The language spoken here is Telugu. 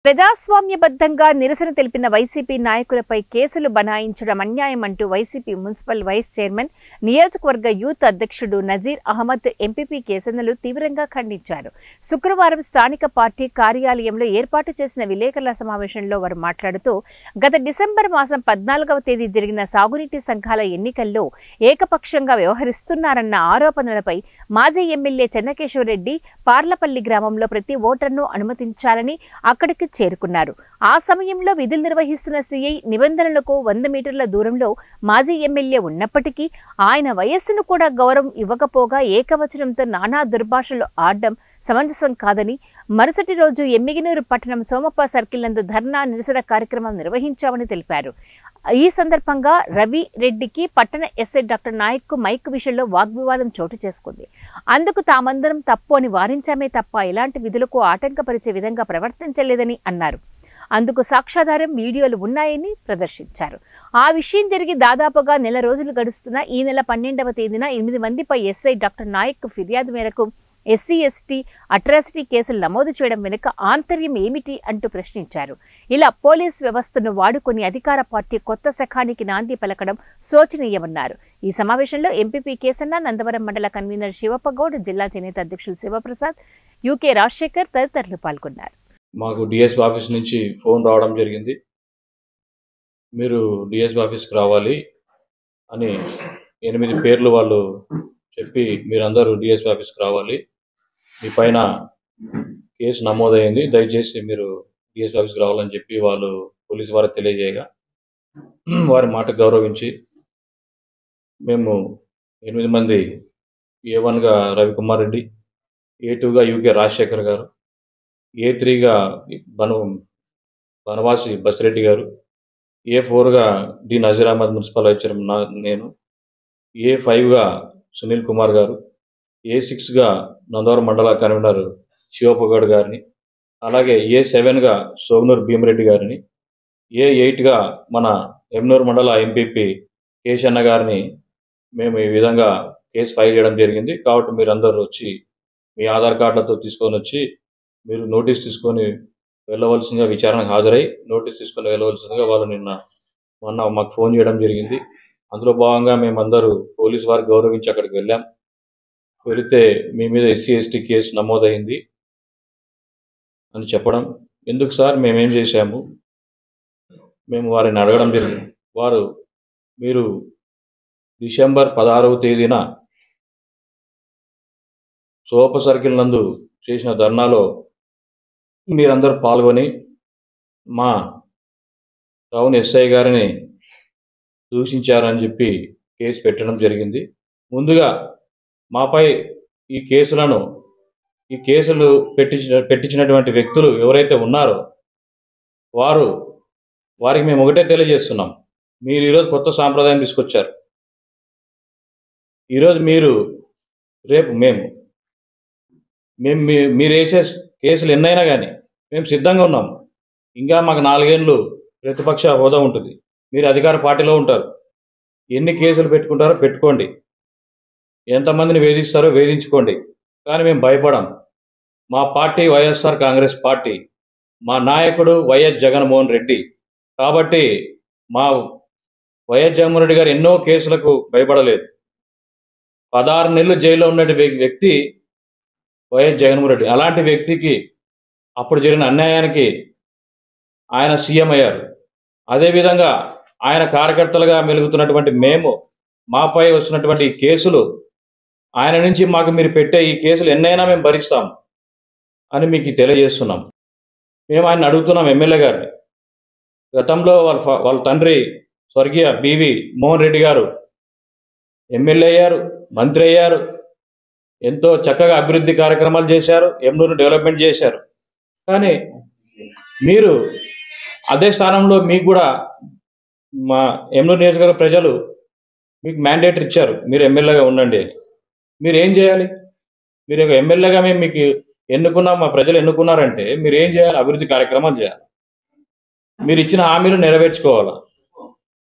ప్రజాస్వామ్యబద్ధంగా నిరసన తెలిపిన వైసీపీ నాయకులపై కేసులు బనాయించడం అన్యాయం అంటూ వైసీపీ మున్సిపల్ వైస్ చైర్మన్, నియోజకవర్గ యూత్ అధ్యక్షుడు నజీర్ అహ్మద్ ఎంపీపీ కేసులను తీవ్రంగా ఖండించారు. శుక్రవారం స్థానిక పార్టీ కార్యాలయంలో ఏర్పాటు చేసిన విలేకరుల సమావేశంలో వారు మాట్లాడుతూ, గత డిసెంబర్ మాసం 14వ తేదీ జరిగిన సాగునీటి సంఘాల ఎన్నికల్లో ఏకపక్షంగా వ్యవహరిస్తున్నారన్న ఆరోపణలపై మాజీ ఎమ్మెల్యే చెన్నకేశవరెడ్డి పార్లపల్లి గ్రామంలో ప్రతి ఓటర్ను అనుమతించాలని అక్కడికి చేరుకున్నారు. ఆ సమయంలో విధులు నిర్వహిస్తున్న సీఐ నిబంధనలకు 100 మీటర్ల దూరంలో మాజీ ఎమ్మెల్యే ఉన్నప్పటికీ ఆయన వయస్సును కూడా గౌరవం ఇవ్వకపోగా ఏకవచనంతో నానా దుర్భాషలు ఆడడం సమంజసం కాదని, మరుసటి రోజు ఎమ్మిగినూరు పట్టణం సోమప్ప సర్కిల్ నందు ధర్నా నిరసన కార్యక్రమం నిర్వహించామని తెలిపారు. ఈ సందర్భంగా రవి రెడ్డికి పట్టణ ఎస్ఐ డాక్టర్ నాయక్ మైక్ విషయంలో వాగ్వివాదం చోటు చేసుకుంది. అందుకు తామందరం తప్పు అని వారించామే తప్ప ఎలాంటి విధులకు ఆటంకపరిచే విధంగా ప్రవర్తించలేదని అన్నారు. అందుకు సాక్ష్యాధారం వీడియోలు ఉన్నాయని ప్రదర్శించారు. ఆ విషయం జరిగి దాదాపుగా నెల రోజులు గడుస్తున్నా ఈ నెల 12వ తేదీన 8 మందిపై ఎస్ఐ డాక్టర్ నాయక్ ఫిర్యాదు మేరకు ఎస్సీ ఎస్టీ అట్రాసిటీ కేసులు నమోదు చేయడం వెనుక ఆంతర్యం ఏమిటి అంటూ ప్రశ్నించారు. ఇలా పోలీస్ వ్యవస్థను వాడుకొని అధికార పార్టీ కొత్త శకానికి నాంది పలకడం శోచనీయమన్నారు. ఈ సమావేశంలో ఎంపీపీ కేసన్న, నందవరం మండల కన్వీనర్ శివప్పగౌడ్, జిల్లా చేనేత అధ్యక్షులు శివప్రసాద్, యూకే రాజశేఖర్ తదితరులు పాల్గొన్నారు. మాకు డిఎస్పీ ఆఫీస్ నుంచి ఫోన్ రావడం జరిగింది. మీరు డిఎస్పీ ఆఫీస్కి రావాలి అని 8 పేర్లు వాళ్ళు చెప్పి, మీరందరూ డిఎస్పీ ఆఫీస్కి రావాలి, మీ పైన కేసు నమోదైంది, దయచేసి మీరు డిఎస్పీ ఆఫీస్కి రావాలని చెప్పి వాళ్ళు పోలీసు వారికి తెలియజేయగా, వారి మాట గౌరవించి మేము 8 మంది, A1గా రవికుమార్ రెడ్డి, A2గా యూకే రాజశేఖర్ గారు, A3గా బనవాసి బసిరెడ్డి గారు, A4గా D Nazir Ahmed municipal vice chairman నేను, A5గా సునీల్ కుమార్ గారు, A6గా నందవరం మండల కన్వీనర్ శివప్పగౌడ్ గారిని, అలాగే A7గా సోగనూరు భీమరెడ్డి గారిని, A8గా మన ఎమ్నూరు మండల ఎంపీపీ కేశన్న గారిని మేము ఈ విధంగా కేసు ఫైల్ చేయడం జరిగింది. కాబట్టి మీరందరూ వచ్చి మీ ఆధార్ కార్డులతో తీసుకొని వచ్చి మీరు నోటీస్ తీసుకొని వెళ్ళవలసిందిగా, విచారణకు హాజరై నోటీస్ తీసుకొని వెళ్ళవలసిందిగా వాళ్ళు మొన్న మాకు ఫోన్ చేయడం జరిగింది. అందులో భాగంగా మేమందరూ పోలీసు వారికి గౌరవించి అక్కడికి వెళ్ళాం. వెళితే మీ మీద ఎస్సీ ఎస్టీ కేసు నమోదైంది అని చెప్పడం, ఎందుకు సార్ మేమేం చేశాము, మేము వారిని అడగడం జరిగింది. వారు, మీరు డిసెంబర్ 16వ తేదీన సోప సర్కిల్ నందు చేసిన ధర్నాలో మీరందరూ పాల్గొని మా టౌన్ ఎస్ఐ గారిని దూషించారని చెప్పి కేసు పెట్టడం జరిగింది. ముందుగా మాపై ఈ కేసులు పెట్టించినటువంటి వ్యక్తులు ఎవరైతే ఉన్నారో వారికి మేము ఒకటే తెలియజేస్తున్నాం. మీరు ఈరోజు కొత్త సాంప్రదాయం తీసుకొచ్చారు. ఈరోజు మీరు, రేపు మీరు వేసే కేసులు ఎన్నైనా కానీ మేము సిద్ధంగా ఉన్నాం. ఇంకా మాకు 4 ఏళ్ళు ప్రతిపక్ష హోదా ఉంటుంది. మీరు అధికార పార్టీలో ఉంటారు. ఎన్ని కేసులు పెట్టుకుంటారో పెట్టుకోండి, ఎంతమందిని వేధిస్తారో వేధించుకోండి, కానీ మేము భయపడం. మా పార్టీ వైఎస్ఆర్ కాంగ్రెస్ పార్టీ, మా నాయకుడు వైఎస్ జగన్మోహన్ రెడ్డి. కాబట్టి మా వైఎస్ జగన్మోహన్ రెడ్డి గారు ఎన్నో కేసులకు భయపడలేదు. 16 నెలలు జైల్లో ఉన్న వ్యక్తి వైఎస్ జగన్మోహన్ రెడ్డి. అలాంటి వ్యక్తికి అప్పుడు జరిగిన అన్యాయానికి ఆయన సీఎం అయ్యారు. అదేవిధంగా ఆయన కార్యకర్తలుగా మెలుగుతున్నటువంటి మేము, మాపై వస్తున్నటువంటి ఈ కేసులు, ఆయన నుంచి మాకు మీరు పెట్టే ఈ కేసులు ఎన్నైనా మేము భరిస్తాం అని మీకు తెలియజేస్తున్నాం. మేము ఆయన అడుగుతున్నాం, ఎమ్మెల్యే గారిని. గతంలో వాళ్ళ తండ్రి స్వర్గీయ బివి మోహన్ రెడ్డి గారు ఎమ్మెల్యే అయ్యారు, మంత్రి అయ్యారు, ఎంతో చక్కగా అభివృద్ధి కార్యక్రమాలు చేశారు, ఎమ్నూరు డెవలప్మెంట్ చేశారు. కానీ మీరు అదే స్థానంలో మీకు కూడా మా ఎమ్నూరు నియోజకవర్గ ప్రజలు మీకు మ్యాండేట్ ఇచ్చారు, మీరు ఎమ్మెల్యేగా ఉండండి. మీరు ఏం చేయాలి? మీరు ఒక ఎమ్మెల్యేగా మేము మీకు ఎన్నుకున్నాం, మా ప్రజలు ఎన్నుకున్నారంటే మీరు ఏం చేయాలి? అభివృద్ధి కార్యక్రమాలు చేయాలి, మీరు ఇచ్చిన హామీలు నెరవేర్చుకోవాలి.